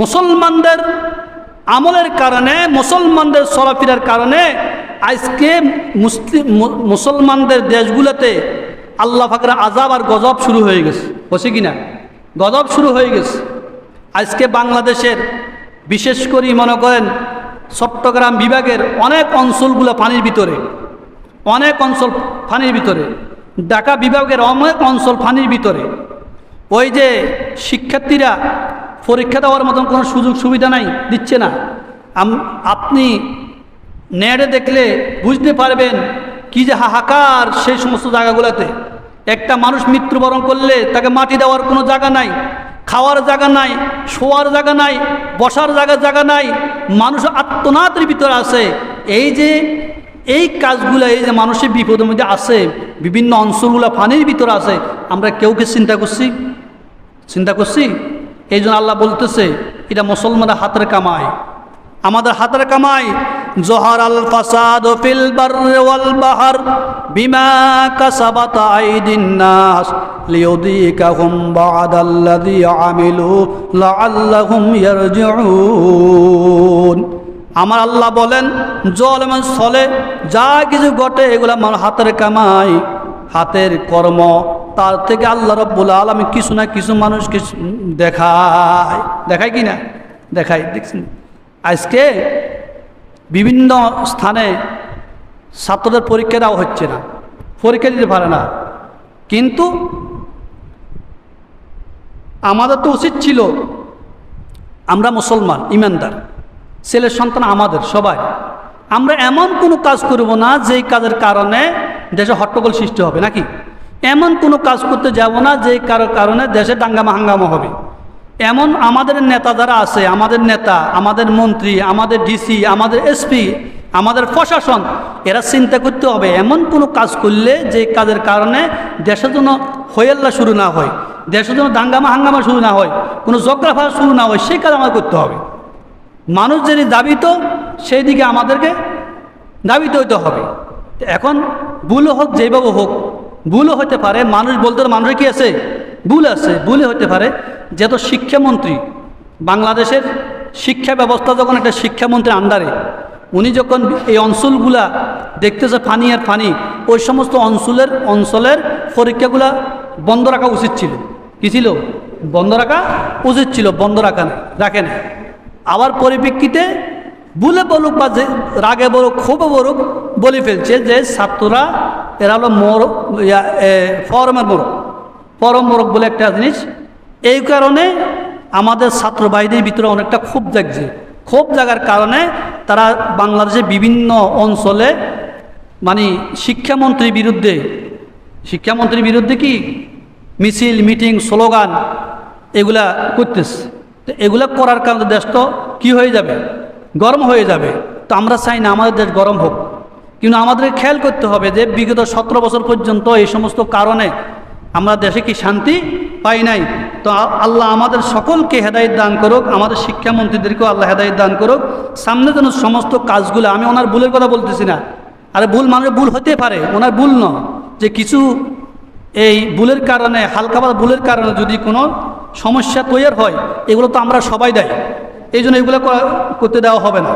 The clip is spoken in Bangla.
মুসলমানদের আমলের কারণে, মুসলমানদের চলাফেরার কারণে আজকে মুসলমানদের দেশগুলোতে আল্লাহ পাকের আযাব আর গজব শুরু হয়ে গেছে। বসে কিনা গজব শুরু হয়ে গেছে। আজকে বাংলাদেশের বিশেষ করে মনে করেন চট্টগ্রাম বিভাগের অনেক অঞ্চলগুলো পানির ভিতরে, অনেক অঞ্চল পানির ভিতরে, ঢাকা বিভাগের অনেক অঞ্চল পানির ভিতরে। ওই যে শিক্ষার্থীরা পরীক্ষা দেওয়ার মতন কোনো সুযোগ সুবিধা নাই, দিচ্ছে না। আপনি নেটে দেখলে বুঝতে পারবেন কি যে হাহাকার সেই সমস্ত জায়গাগুলোতে। একটা মানুষ মৃত্যুবরণ করলে তাকে মাটি দেওয়ার কোনো জায়গা নাই, খাওয়ার জায়গা নাই, শোয়ার জায়গা নাই, বসার জায়গা নাই, মানুষ আত্মনাদের ভিতরে আছে। এই কাজগুলো, এই যে মানুষের বিপদের মধ্যে আছে, বিভিন্ন অঞ্চলগুলো পানির ভিতরে আছে, আমরা কেউকে চিন্তা করছি? এই জন্য আল্লাহ বলতেছে এটা মুসলমানের হাতের কামাই, আমাদের হাতের কামাই। জহারাল ফাসাদ ফিল বাররি ওয়াল বাহর বিমা কাসাবাত আইদিন নাস লিয়ুযীকাহুম বা'দাল্লাযী আমিলু লাআল্লাহুম ইয়ারজিউন। আমার আল্লাহ বলেন জল এবং স্থলে যা কিছু ঘটে এগুলো আমার হাতের কামাই, হাতের কর্ম। তার থেকে আল্লাহ রাব্বুল আলামিন কিছু না কিছু মানুষকে দেখায় কি না দেখায়। দেখছেন আজকে বিভিন্ন স্থানে ছাত্রদের পরীক্ষা দেওয়া হচ্ছে না, পরীক্ষা দিতে পারে না। কিন্তু আমাদের তো উচিত ছিল, আমরা মুসলমান ইমানদার ছেলের সন্তান আমাদের সবাই, আমরা এমন কোনো কাজ করব না যেই কাজের কারণে দেশে হট্টগোল সৃষ্টি হবে, নাকি এমন কোনো কাজ করতে যাব না যেই কারণে দেশে দাঙ্গামা হাঙ্গামা হবে। এমন আমাদের নেতা যারা আছে, আমাদের নেতা, আমাদের মন্ত্রী, আমাদের ডিসি, আমাদের এসপি, আমাদের প্রশাসন, এরা চিন্তা করতে হবে এমন কোনো কাজ করলে যে কাজের কারণে দেশের জন্য হইয়াল্লা শুরু না হয়, দেশের জন্য দাঙ্গামা হাঙ্গামা শুরু না হয়, কোনো জগ্রাফা শুরু না হয়, সেই কাজ আমাদের করতে হবে। মানুষ যদি দাবিত সেই দিকে আমাদেরকে দাবিত হইতে হবে। এখন ভুল হোক, যেভাবে হোক ভুলও হতে পারে। মানুষ বলতে মানুষের কি আছে, ভুল আছে, ভুলে হতে পারে। যেহেতু শিক্ষামন্ত্রী, বাংলাদেশের শিক্ষা ব্যবস্থা যখন একটা শিক্ষামন্ত্রীর আন্ডারে, উনি যখন এই অঞ্চলগুলা দেখতেছে পানি আর পানি, ওই সমস্ত অঞ্চলের পরীক্ষাগুলা বন্ধ রাখা উচিত ছিল। কী ছিল? বন্ধ রাখা উচিত ছিল, বন্ধ রাখেন। আবার পরিপ্রেক্ষিতে ভুলে বলুক বা যে রাগে বলুক, ক্ষোভে বলুক, বলে ফেলছে যে ছাত্ররা এরা হলো পরম মোরক বলে একটা জিনিস। এই কারণে আমাদের ছাত্র ভাইদের ভিতরে অনেকটা ক্ষোভ জাগছে। ক্ষোভ জাগার কারণে তারা বাংলাদেশের বিভিন্ন অঞ্চলে মানে শিক্ষামন্ত্রীর বিরুদ্ধে কি মিছিল, মিটিং, স্লোগান এগুলা করতেছে। তো এগুলা করার কারণে দেশ তো কী হয়ে যাবে, গরম হয়ে যাবে। তো আমরা চাই না আমাদের দেশ গরম হোক, কিন্তু আমাদের খেয়াল করতে হবে যে বিগত 17 বছর পর্যন্ত এই সমস্ত কারণে আমরা দেশে কি শান্তি পাই নাই। তো আল্লাহ আমাদের সকলকে হেদায়েত দান করুক, আমাদের শিক্ষামন্ত্রীদেরকেও আল্লাহ হেদায়েত দান করুক। সামনে যেন সমস্ত কাজগুলো, আমি ওনার ভুলের কথা বলতেছি না, আরে ভুল মানুষের ভুল হতে পারে, ওনার ভুল নয়, যে কিছু এই ভুলের কারণে, হালকা ভুলের কারণে যদি কোনো সমস্যা তৈরি হয়, এগুলো তো আমরা সবাই দেয়, এই জন্য এগুলো করতে দেওয়া হবে না।